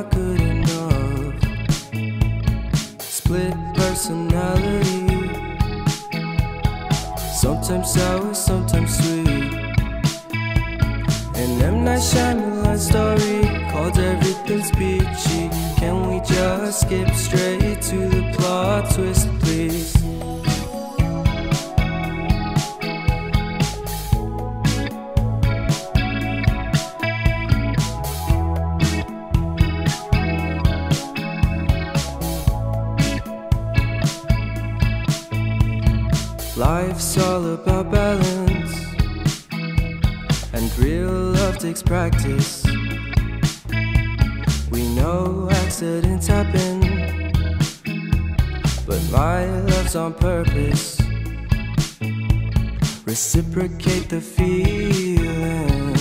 not good enough. Split personality, sometimes sour, sometimes sweet. An M. Night Shyamalan story called Everything's Peachy. Can we just skip straight to the plot twist, please? Life's all about balance, and real love takes practice. We know accidents happen, but my love's on purpose. Reciprocate the feeling,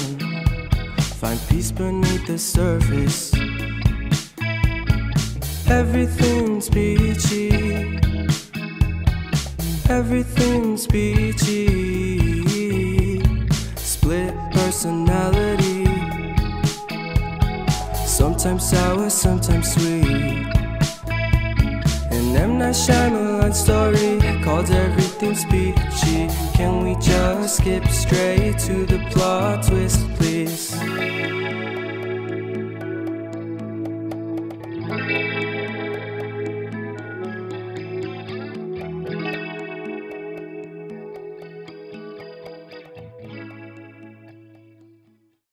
find peace beneath the surface. Everything's peachy, everything's peachy. Split personality, sometimes sour, sometimes sweet. An M. Night Shyamalan story called Everything's Peachy. Can we just skip straight to the plot twist, please?